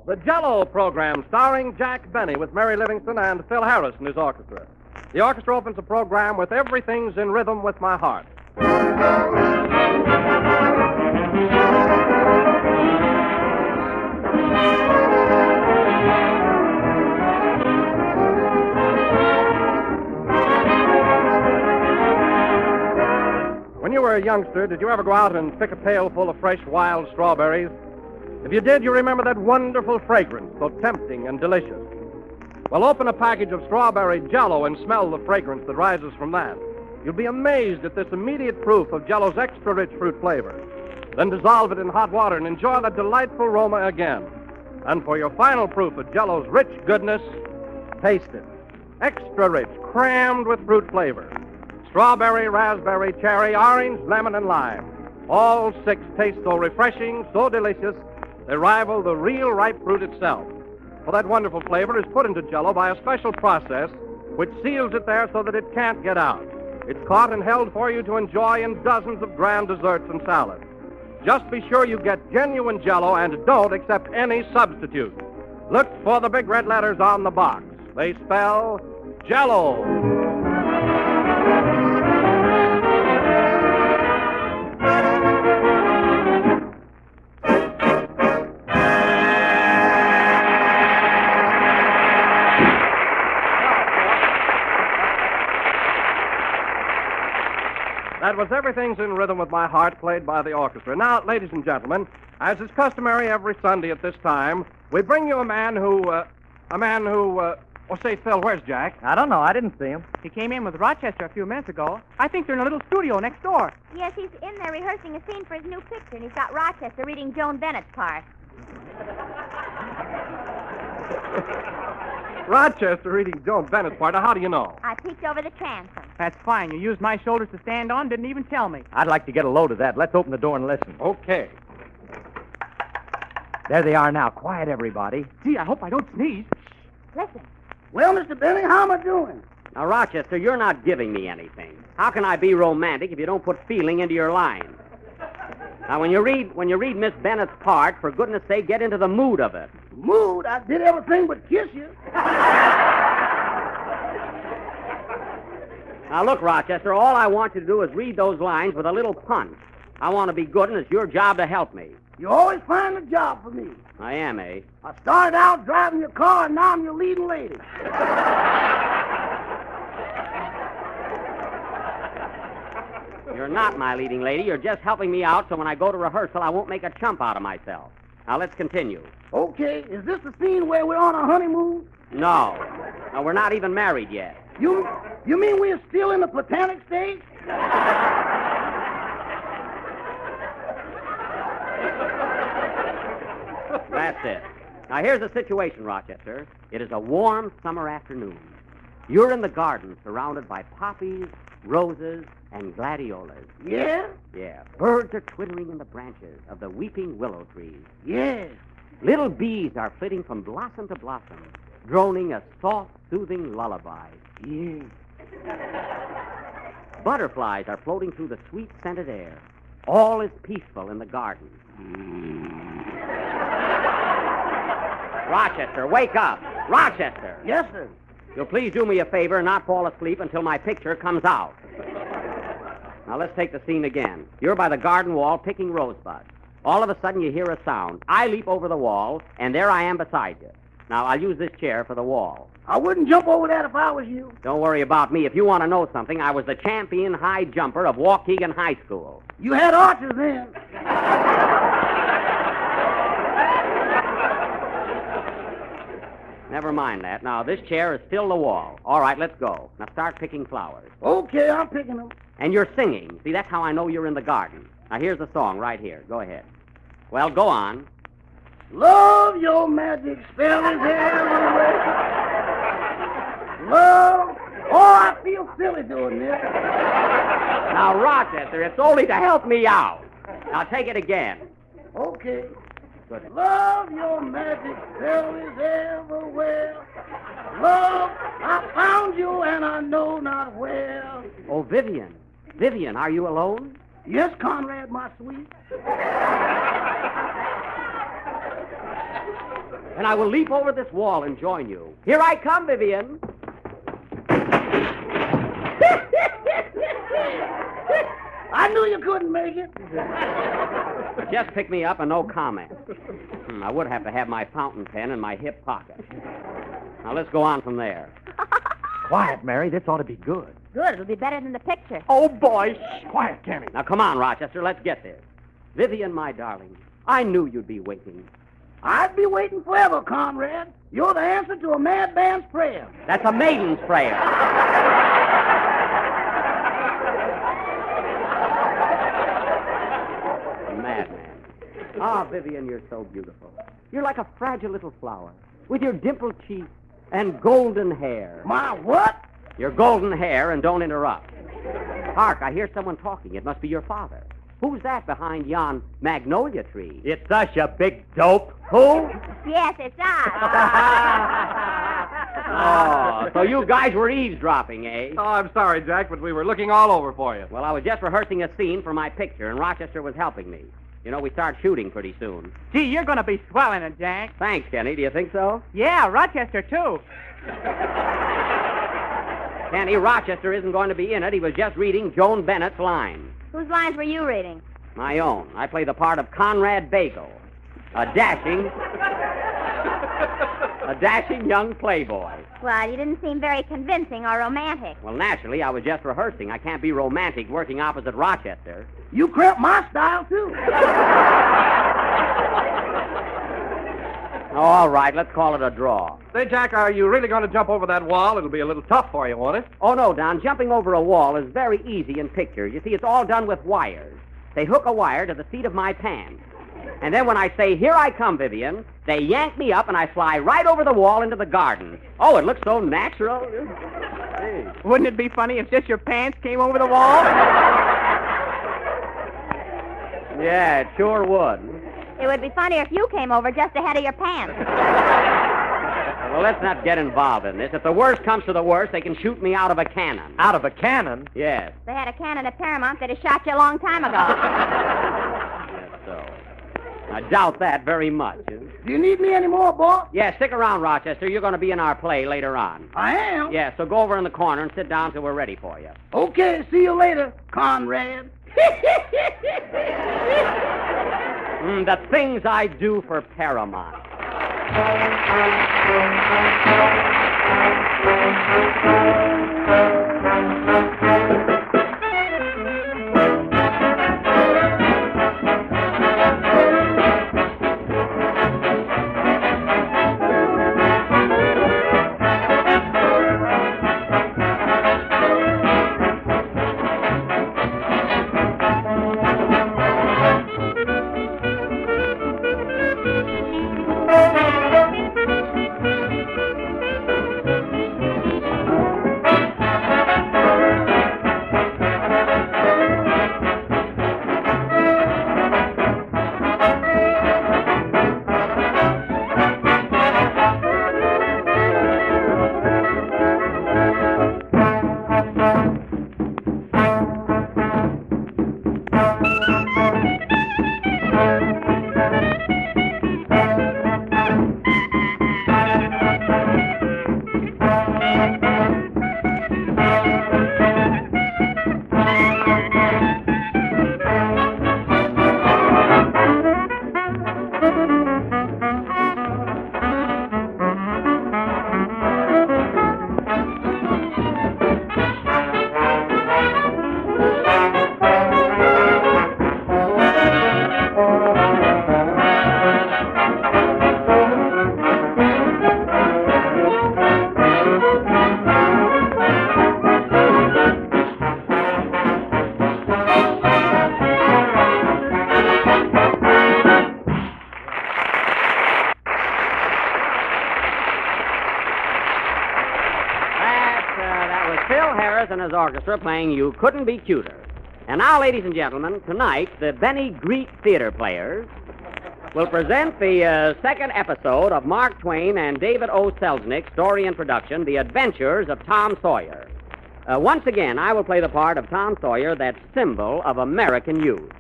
The Jell-O program starring Jack Benny with Mary Livingston and Phil Harris and his orchestra. The orchestra opens the program with Everything's in Rhythm with My Heart. When you were a youngster, did you ever go out and pick a pail full of fresh wild strawberries? If you did, you remember that wonderful fragrance, so tempting and delicious. Well, open a package of strawberry Jell-O and smell the fragrance that rises from that. You'll be amazed at this immediate proof of Jell-O's extra-rich fruit flavor. Then dissolve it in hot water and enjoy the delightful aroma again. And for your final proof of Jell-O's rich goodness, taste it. Extra rich, crammed with fruit flavor. Strawberry, raspberry, cherry, orange, lemon, and lime. All six taste so refreshing, so delicious, they rival the real ripe fruit itself. For that wonderful flavor is put into Jell-O by a special process which seals it there so that it can't get out. It's caught and held for you to enjoy in dozens of grand desserts and salads. Just be sure you get genuine Jell-O and don't accept any substitute. Look for the big red letters on the box. They spell Jell-O. That was Everything's in Rhythm with My Heart, played by the orchestra. Now, ladies and gentlemen, as is customary every Sunday at this time, we bring you a man who, say, Phil, where's Jack? I don't know. I didn't see him. He came in with Rochester a few minutes ago. I think they're in a little studio next door. Yes, he's in there rehearsing a scene for his new picture, and he's got Rochester reading Joan Bennett's part. Rochester reading Joan Bennett's part. Now, how do you know? I peeked over the transom. That's fine. You used my shoulders to stand on, didn't even tell me. I'd like to get a load of that. Let's open the door and listen. Okay. There they are now. Quiet, everybody. Gee, I hope I don't sneeze. Listen. Well, Mr. Benny, how am I doing? Now, Rochester, you're not giving me anything. How can I be romantic if you don't put feeling into your lines? Now, when you read Miss Bennett's part, for goodness sake, get into the mood of it. Mood? I did everything but kiss you. Now, look, Rochester, all I want you to do is read those lines with a little punch. I want to be good, and it's your job to help me. You always find a job for me. I am, eh? I started out driving your car, and now I'm your leading lady. You're not my leading lady. You're just helping me out so when I go to rehearsal, I won't make a chump out of myself. Now, let's continue. Okay, is this the scene where we're on a honeymoon? No. No, we're not even married yet. You mean we're still in the platonic stage? That's it. Now, here's the situation, Rochester. It is a warm summer afternoon. You're in the garden surrounded by poppies, roses, and gladiolas. Yeah? Yeah. Birds are twittering in the branches of the weeping willow trees. Yeah. Little bees are flitting from blossom to blossom, droning a soft, soothing lullaby. Yeah. Butterflies are floating through the sweet, scented air. All is peaceful in the garden. Rochester, wake up. Rochester. Yes, sir. You'll please do me a favor and not fall asleep until my picture comes out. Now, let's take the scene again. You're by the garden wall picking rosebuds. All of a sudden, you hear a sound. I leap over the wall, and there I am beside you. Now, I'll use this chair for the wall. I wouldn't jump over that if I was you. Don't worry about me. If you want to know something, I was the champion high jumper of Waukegan High School. You had archers then. Never mind that. Now, this chair is still the wall. All right, let's go. Now, start picking flowers. Okay, I'm picking them. And you're singing. See, that's how I know you're in the garden. Now, here's the song right here. Go ahead. Well, go on. Love, your magic spell is everywhere. Love. Oh, I feel silly doing this. Now, Rochester, it's only to help me out. Now, take it again. Okay. Good. Love, your magic spell is everywhere. Love, I found you and I know not where. Oh, Vivian. Vivian, are you alone? Yes, Conrad, my sweet. and I will leap over this wall and join you. Here I come, Vivian. I knew you couldn't make it. Just pick me up and no comment. I would have to have my fountain pen in my hip pocket. Now, let's go on from there. Quiet, Mary. This ought to be good. Good. It'll be better than the picture. Oh, boy. Shh. Quiet, Kenny. Now, come on, Rochester. Let's get this. Vivian, my darling, I knew you'd be waiting. I'd be waiting forever, Conrad. You're the answer to a madman's prayer. That's a maiden's prayer. Madman. Ah, Vivian, you're so beautiful. You're like a fragile little flower with your dimpled cheeks and golden hair. My what? Your golden hair, and don't interrupt. Hark, I hear someone talking. It must be your father. Who's that behind yon magnolia tree? It's us, you big dope. Who? Yes, it's us. Oh, so you guys were eavesdropping, eh? Oh, I'm sorry, Jack, but we were looking all over for you. Well, I was just rehearsing a scene for my picture, and Rochester was helping me. You know, we start shooting pretty soon. Gee, you're going to be swelling it, Jack. Thanks, Kenny. Do you think so? Yeah, Rochester, too. Kenny, Rochester isn't going to be in it. He was just reading Joan Bennett's lines. Whose lines were you reading? My own. I play the part of Conrad Bagel, a dashing young playboy. Well, you didn't seem very convincing or romantic. Well, naturally, I was just rehearsing. I can't be romantic working opposite Rochester. You cramped my style, too. Oh, all right, let's call it a draw. Say, Jack, are you really going to jump over that wall? It'll be a little tough for you, won't it? Oh, no, Don. Jumping over a wall is very easy in pictures. You see, it's all done with wires. They hook a wire to the seat of my pants. And then when I say, here I come, Vivian, they yank me up and I fly right over the wall into the garden. Oh, it looks so natural. Hey. Wouldn't it be funny if just your pants came over the wall? Yeah, it sure would. It would be funnier if you came over just ahead of your pants. Well, let's not get involved in this. If the worst comes to the worst, they can shoot me out of a cannon. Out of a cannon? Yes. They had a cannon at Paramount that had shot you a long time ago. Yes, so. I doubt that very much. Do you need me anymore, boy? Yeah, stick around, Rochester. You're going to be in our play later on. I am? Yeah, so go over in the corner and sit down till we're ready for you. Okay, see you later, Conrad. The things I do for Paramount. And his orchestra playing You Couldn't Be Cuter. And now, ladies and gentlemen, tonight, the Benny Greet Theater Players will present the second episode of Mark Twain and David O. Selznick's story and production, The Adventures of Tom Sawyer. Once again, I will play the part of Tom Sawyer, that symbol of American youth.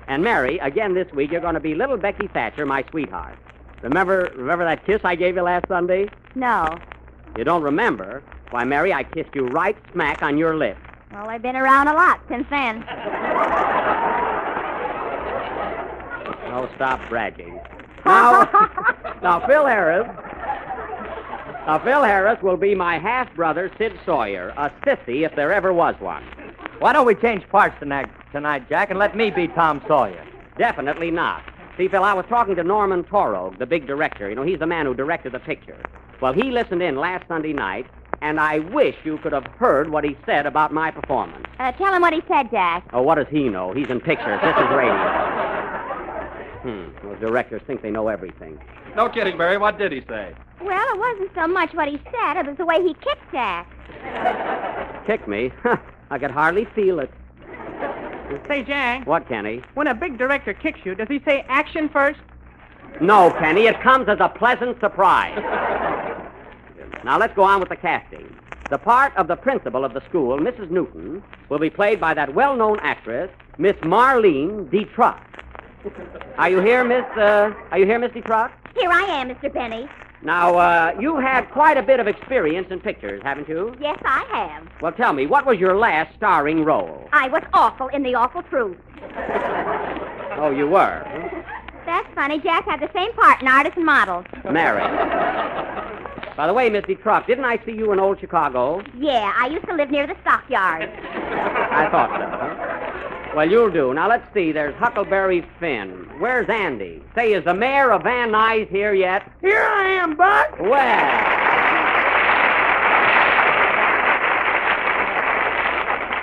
And Mary, again this week, you're going to be little Becky Thatcher, my sweetheart. Remember that kiss I gave you last Sunday? No. You don't remember? Why, Mary, I kissed you right smack on your lips. Well, I've been around a lot since then. Oh, stop bragging. Now, Phil Harris will be my half-brother, Sid Sawyer, a sissy if there ever was one. Why don't we change parts tonight, Jack, and let me be Tom Sawyer? Definitely not. See, Phil, I was talking to Norman Torog, the big director. You know, he's the man who directed the picture. Well, he listened in last Sunday night, and I wish you could have heard what he said about my performance. Tell him what he said, Jack. Oh, what does he know? He's in pictures. This is radio. Those directors think they know everything. No kidding, Mary. What did he say? Well, it wasn't so much what he said. It was the way he kicked Jack. Kick me? I could hardly feel it. Say, Jack, What, Kenny? when a big director kicks you, does he say action first? No, Kenny, it comes as a pleasant surprise. Now, let's go on with the casting. The part of the principal of the school, Mrs. Newton, will be played by that well-known actress, Miss Marlene DeTruck. Are you here, Miss DeTruck? Here I am, Mr. Benny. Now, you've had quite a bit of experience in pictures, haven't you? Yes, I have. Well, tell me, what was your last starring role? I was awful in The Awful Truth. Oh, you were? That's funny. Jack had the same part in Artists and Models. Mary. By the way, Miss DeTruck, didn't I see you in Old Chicago? Yeah, I used to live near the stockyard. I thought so. Well, you'll do. Now, let's see. There's Huckleberry Finn. Where's Andy? Say, is the mayor of Van Nuys here yet? Here I am, Buck.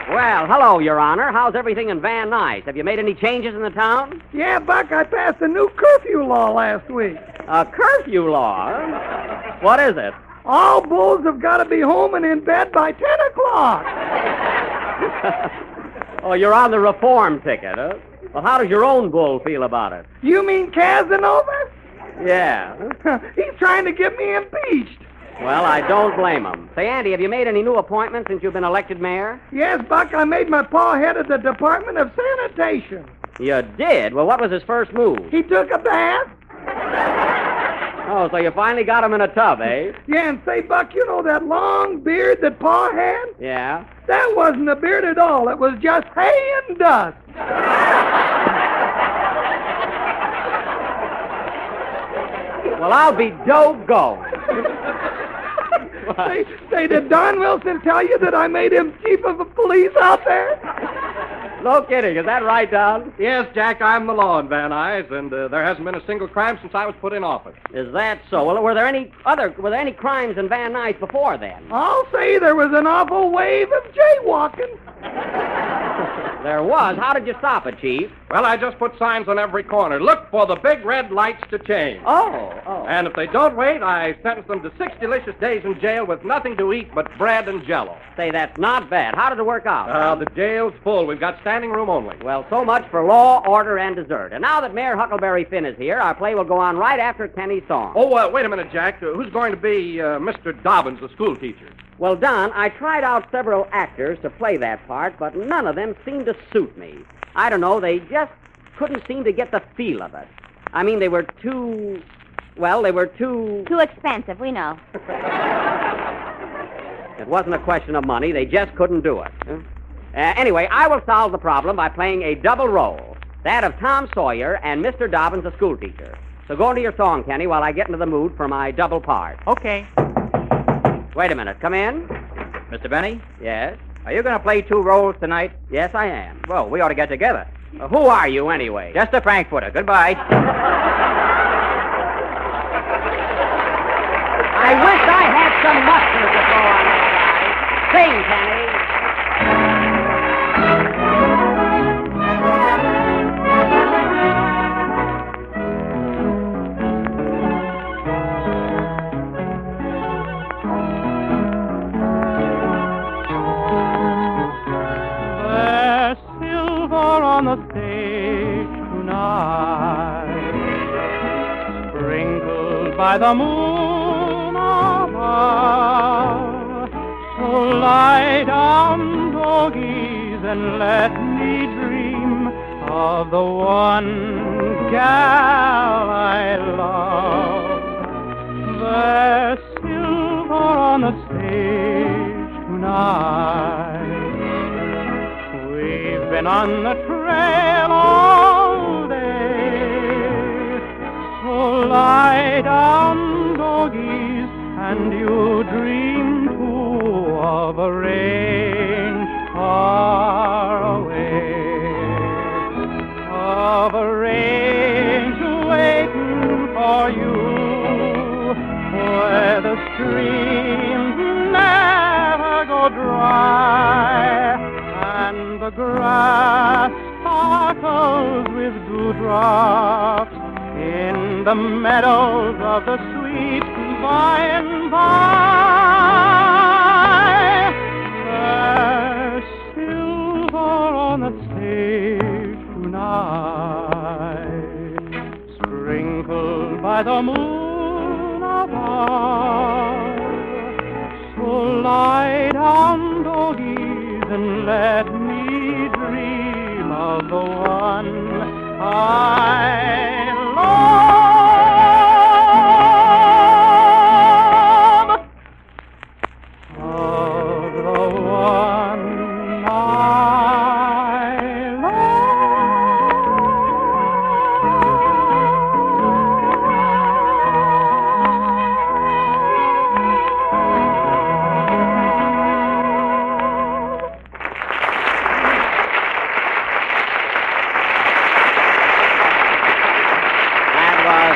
Well, hello, Your Honor. How's everything in Van Nuys? Have you made any changes in the town? Yeah, Buck, I passed a new curfew law last week. A curfew law? Huh? What is it? All bulls have got to be home and in bed by 10 o'clock. Oh, you're on the reform ticket, huh? Well, how does your own bull feel about it? You mean Casanova? Yeah. He's trying to get me impeached. Well, I don't blame him. Say, Andy, have you made any new appointments since you've been elected mayor? Yes, Buck, I made my pa head of the Department of Sanitation. You did? Well, what was his first move? He took a bath. Oh, so you finally got him in a tub, eh? Yeah, and say, Buck, you know that long beard that pa had? Yeah. That wasn't a beard at all. It was just hay and dust. Well, I'll be doggone. Say, did Don Wilson tell you that I made him chief of the police out there? No kidding. Is that right, Don? Yes, Jack, I'm the law in Van Nuys, and there hasn't been a single crime since I was put in office. Is that so? Well, were there any crimes in Van Nuys before then? I'll say there was an awful wave of jaywalking. There was. How did you stop it, Chief? Well, I just put signs on every corner. Look for the big red lights to change. Oh. And if they don't wait, I sentence them to 6 delicious days in jail with nothing to eat but bread and Jell-O. Say, that's not bad. How did it work out? The jail's full. We've got standing room only. Well, so much for law, order, and dessert. And now that Mayor Huckleberry Finn is here, our play will go on right after Kenny's song. Oh, wait a minute, Jack. Who's going to be Mr. Dobbins, the school teacher? Well, Don, I tried out several actors to play that part, but none of them seemed to suit me. I don't know, they just couldn't seem to get the feel of it. I mean, they were too... Too expensive, we know. It wasn't a question of money. They just couldn't do it. Anyway, I will solve the problem by playing a double role, that of Tom Sawyer and Mr. Dobbins, the schoolteacher. So go into your song, Kenny, while I get into the mood for my double part. Okay. Wait a minute. Come in. Mr. Benny, Yes? are you going to play 2 roles tonight? Yes, I am. Well, we ought to get together. Who are you, anyway? Just a Frankfurter. Goodbye. I wish I had some mustard to throw on that guy. Sing, Kenny. There's silver on the stage tonight, sprinkled by the moon above. So lie down, doggies, and let me dream of the one gal I love. There's silver on the stage tonight. We've been on the trail all day. So lie down, doggies, and you dream too of a range far away, of a range waiting for you, where the streams never go dry, and the grass sparkles with dewdrops in the meadows of the sweet by and by. There's silver on the stage tonight, sprinkled by the moon above. So lie down, doggies, and let me dream of the one I love. Of the one I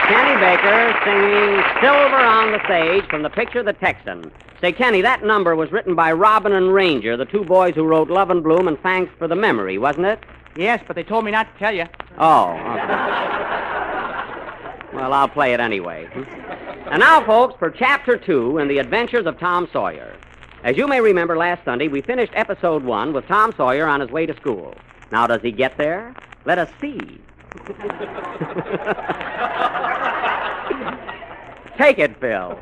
Kenny Baker singing Silver on the Stage from the picture The Texan. Say, Kenny, that number was written by Robin and Ranger, the two boys who wrote Love and Bloom and Thanks for the Memory, wasn't it? Yes, but they told me not to tell you. Oh, okay. Well, I'll play it anyway. And now, folks, for Chapter 2 in the Adventures of Tom Sawyer. As you may remember, last Sunday, we finished Episode 1 with Tom Sawyer on his way to school. Now, does he get there? Let us see. Take it, Phil.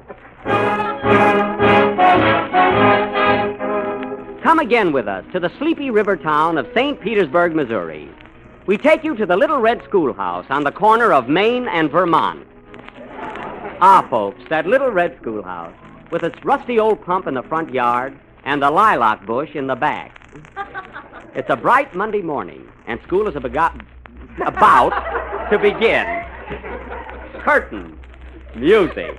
Come again with us to the sleepy river town of St. Petersburg, Missouri. We take you to the little red schoolhouse on the corner of Maine and Vermont. Ah, folks, that little red schoolhouse with its rusty old pump in the front yard and the lilac bush in the back. It's a bright Monday morning, and school is about to begin. Curtain. Music.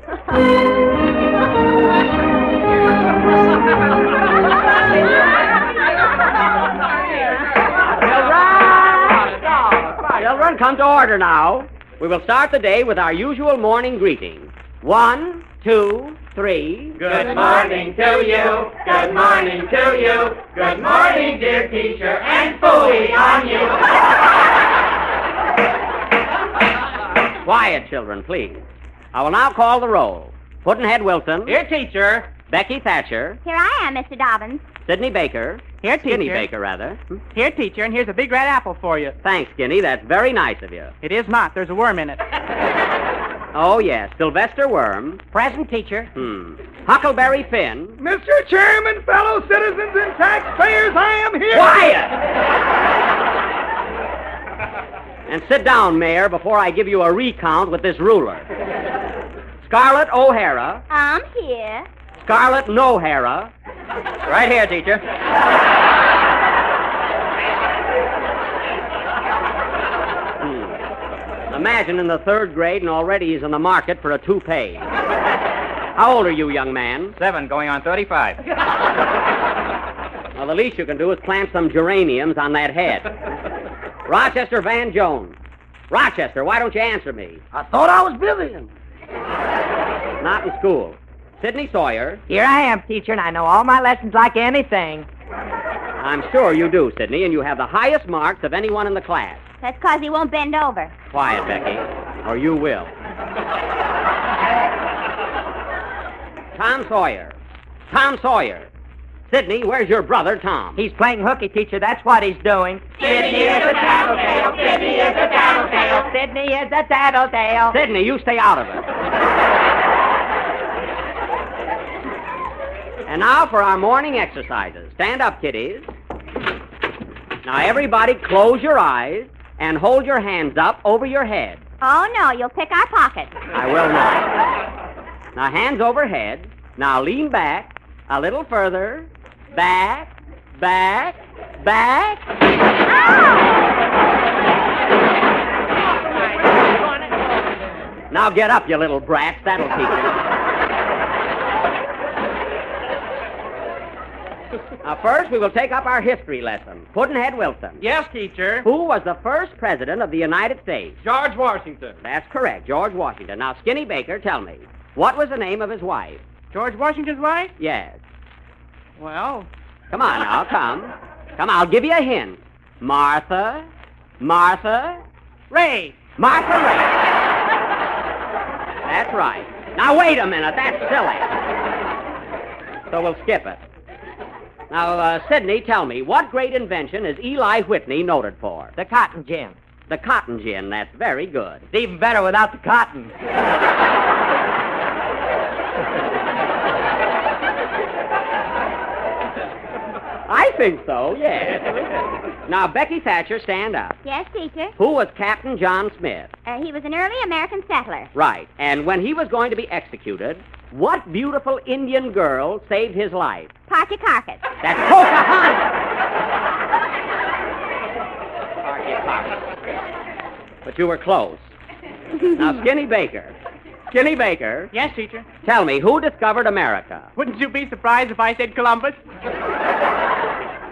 Children, come to order now. We will start the day with our usual morning greeting. 1, 2, 3. Good morning to you. Good morning to you. Good morning, dear teacher, and phooey on you. Quiet, children, please. I will now call the roll. Pudd'nhead Wilson. Here, teacher. Becky Thatcher. Here I am, Mr. Dobbins. Sidney Baker. Here, teacher. Skinny Baker, rather. Here, teacher, and here's a big red apple for you. Thanks, Skinny. That's very nice of you. It is not. There's a worm in it. Oh, yes. Sylvester Worm. Present, teacher. Huckleberry Finn. Mr. Chairman, fellow citizens, and taxpayers, I am here. Quiet! And sit down, Mayor, before I give you a recount with this ruler. Scarlett O'Hara. I'm here. Scarlett No'Hara. Right here, teacher. Imagine in the 3rd grade and already he's in the market for a toupee. How old are you, young man? 7, going on 35. Well, the least you can do is plant some geraniums on that head. Rochester Van Jones. Rochester, why don't you answer me? I thought I was busy. Not in school. Sidney Sawyer. Here I am, teacher, and I know all my lessons like anything. I'm sure you do, Sidney, and you have the highest marks of anyone in the class. That's 'cause he won't bend over. Quiet, Becky, or you will. Tom Sawyer. Tom Sawyer. Sidney, where's your brother, Tom? He's playing hooky, teacher. That's what he's doing. Sidney is a tattletale. Sidney is a tattletale. Sidney is a tattletale. Sidney, you stay out of it. And now for our morning exercises. Stand up, kiddies. Now, everybody, close your eyes and hold your hands up over your head. Oh, no, you'll pick our pockets. I will not. Now, hands overhead. Now, lean back. A little further. Back, back, back. Now get up, you little brats. That'll teach you. Now, first, we will take up our history lesson. Pudd'nhead Wilson. Yes, teacher. Who was the first president of the United States? George Washington. That's correct, George Washington. Now, Skinny Baker, tell me, what was the name of his wife? George Washington's wife? Yes. Well, Come on now, come. Come, I'll give you a hint. Martha Ray. Martha Ray. That's right. Now, wait a minute. That's silly. So we'll skip it. Now, Sidney, tell me, what great invention is Eli Whitney noted for? The cotton gin. The cotton gin. That's very good. It's even better without the cotton. I think so, yes. Now, Becky Thatcher, stand up. Yes, teacher. Who was Captain John Smith? He was an early American settler. Right. And when he was going to be executed, what beautiful Indian girl saved his life? Partycarcus. That's Pocahontas! Pocahontas. But you were close. Now, Skinny Baker. Skinny Baker, Yes, teacher. tell me, who discovered America? Wouldn't you be surprised if I said Columbus?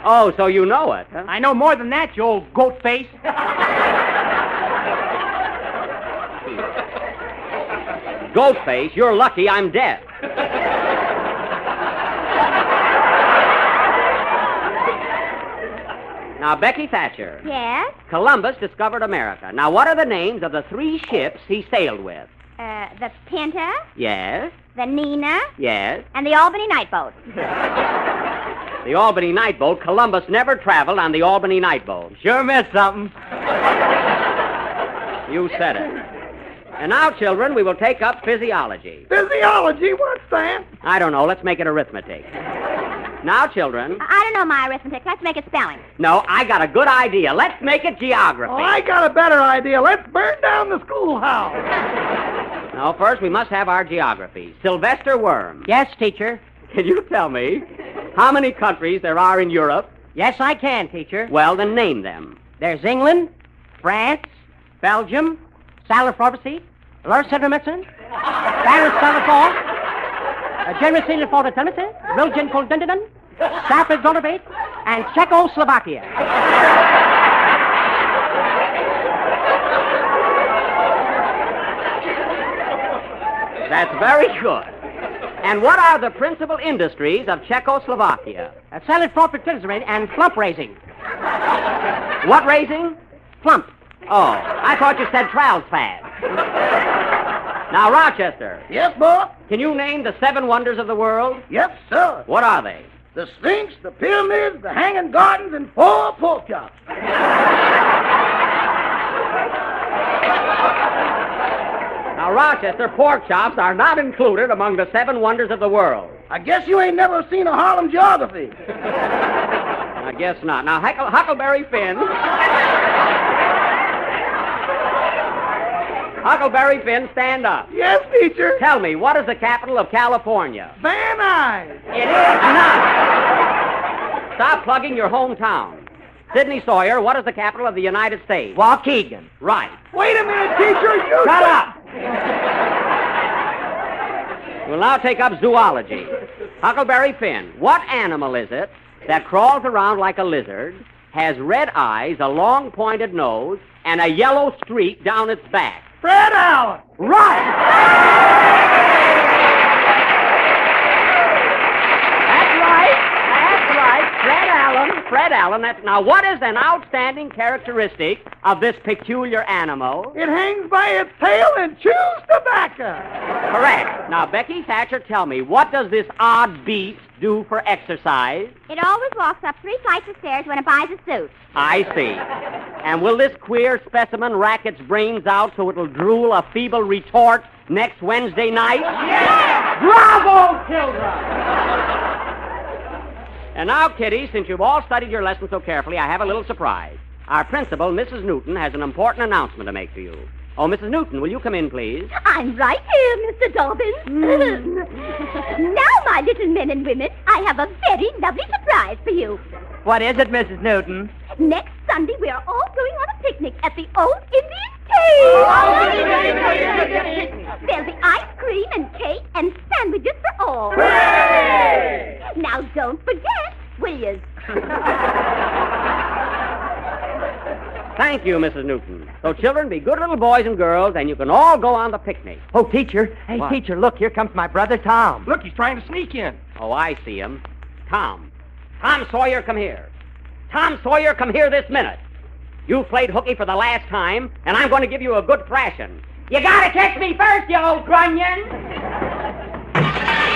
Oh, so you know it, huh? I know more than that, you old goat face. Ghostface, you're lucky I'm deaf. Now, Becky Thatcher, Yes? Columbus discovered America. Now, what are the names of the 3 ships he sailed with? The Pinta, Yes, the Nina, yes. and the Albany Night Boat. The Albany Night Boat. Columbus never traveled on the Albany Night Boat. Sure missed something. You said it. And now, children, we will take up physiology. Physiology? What's that? I don't know. Let's make it arithmetic. Now, children. I don't know my arithmetic. Let's make it spelling. No, I got a good idea. Let's make it geography. Oh, I got a better idea. Let's burn down the schoolhouse. Now, first, we must have our geography. Sylvester Worm. Yes, teacher. Can you tell me how many countries there are in Europe? Yes, I can, teacher. Well, then name them. There's England, France, Belgium, Salle-Francaise, Lars Centermexen, Paris Salvatore, Generation for the Tennessee, Belgian Continent, Sapid Zonderbeek, and Czechoslovakia. That's very good. And what are the principal industries of Czechoslovakia? Salad for patisserie and plump raising. What raising? Plump. Oh, I thought you said trowels fad. Now, Rochester, Yes, boy? can you name the 7 wonders of the world? Yes, sir. What are they? The Sphinx, the pyramids, the hanging gardens, and 4 pork chops. Now, Rochester, pork chops are not included among the 7 wonders of the world. I guess you ain't never seen a Harlem geography. I guess not. Now, Huckleberry Finn. Huckleberry Finn, stand up. Yes, teacher. Tell me, what is the capital of California? Van Nuys. It is not. Stop plugging your hometown. Sidney Sawyer, what is the capital of the United States? Waukegan. Right. Wait a minute, teacher. You Shut up! We'll now take up zoology. Huckleberry Finn, what animal is it that crawls around like a lizard, has red eyes, a long pointed nose, and a yellow streak down its back? Fred Allen. Right! That's right. That's right. Fred Allen. Now, what is an outstanding characteristic of this peculiar animal? It hangs by its tail and chews tobacco. Correct. Now, Becky Thatcher, tell me, what does this odd beast do for exercise? It always walks up 3 flights of stairs when it buys a suit. I see. And will this queer specimen rack its brains out so it'll drool a feeble retort next Wednesday night? Yes! Bravo, children! And now, kiddies, since you've all studied your lesson so carefully, I have a little surprise. Our principal, Mrs. Newton, has an important announcement to make to you. Oh, Mrs. Newton, will you come in, please? I'm right here, Mr. Dobbins. Now, my little men and women, I have a very lovely surprise for you. What is it, Mrs. Newton? Next Sunday, we are all going on a picnic at the old Indian cave. There'll be ice cream and cake and sandwiches for all. Hooray! Now, don't forget, will you? Thank you, Mrs. Newton. So, children, be good little boys and girls, and you can all go on the picnic. Oh, teacher. Hey, What? teacher, look, here comes my brother Tom. Look, he's trying to sneak in. Oh, I see him. Tom. Tom Sawyer, come here. Tom Sawyer, come here this minute. You played hooky for the last time, and I'm going to give you a good thrashing. You gotta catch me first, you old grunion.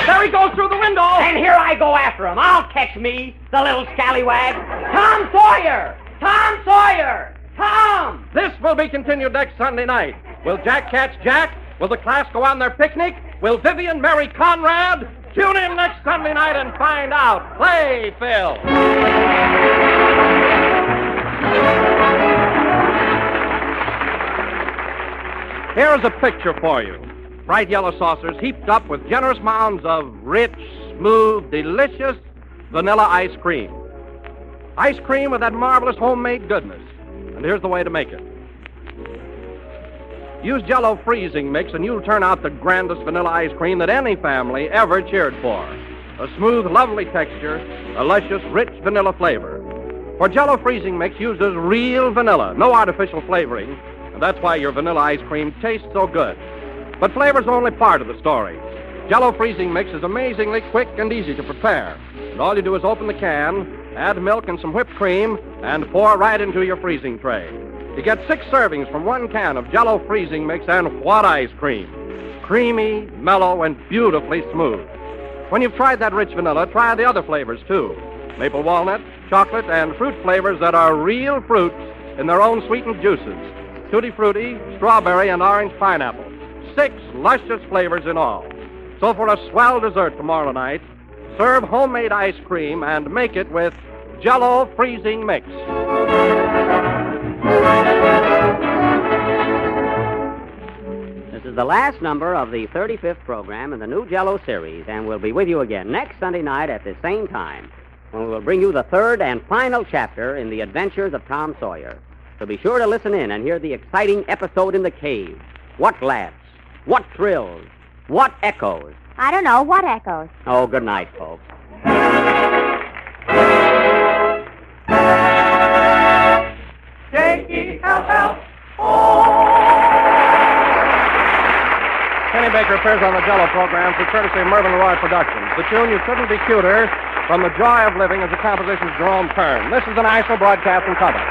There he goes through the window. And here I go after him. I'll catch me, the little scallywag. Tom Sawyer! Tom Sawyer! Tom! This will be continued next Sunday night. Will Jack catch Jack? Will the class go on their picnic? Will Vivian marry Conrad? Tune in next Sunday night and find out. Play, Phil. Here's a picture for you. Bright yellow saucers heaped up with generous mounds of rich, smooth, delicious vanilla ice cream. Ice cream with that marvelous homemade goodness. And here's the way to make it. Use Jell-O freezing mix and you'll turn out the grandest vanilla ice cream that any family ever cheered for. A smooth, lovely texture, a luscious, rich vanilla flavor. For Jell-O freezing mix uses real vanilla, no artificial flavoring, and that's why your vanilla ice cream tastes so good. But flavor's only part of the story. Jell-O freezing mix is amazingly quick and easy to prepare. And all you do is open the can, add milk and some whipped cream, and pour right into your freezing tray. You get 6 servings from 1 can of Jell-O freezing mix, and what ice cream! Creamy, mellow, and beautifully smooth. When you've tried that rich vanilla, try the other flavors, too. Maple walnut, chocolate, and fruit flavors that are real fruits in their own sweetened juices. Tutti Frutti, strawberry, and orange pineapple. 6 luscious flavors in all. So for a swell dessert tomorrow night, serve homemade ice cream and make it with Jell-O freezing mix. This is the last number of the 35th program in the new Jell-O series, and we'll be with you again next Sunday night at the same time, when we will bring you the 3rd and final chapter in the adventures of Tom Sawyer. So be sure to listen in and hear the exciting episode in the cave. What laughs, what thrills, what echoes. I don't know. What echoes? Oh, good night, folks. Kenny Baker appears on the Jell-O program through courtesy of Mervyn Roy Productions. The tune You Couldn't Be Cuter from The Joy of Living is a composition of Jerome Kern. This is an ISO Broadcasting Company.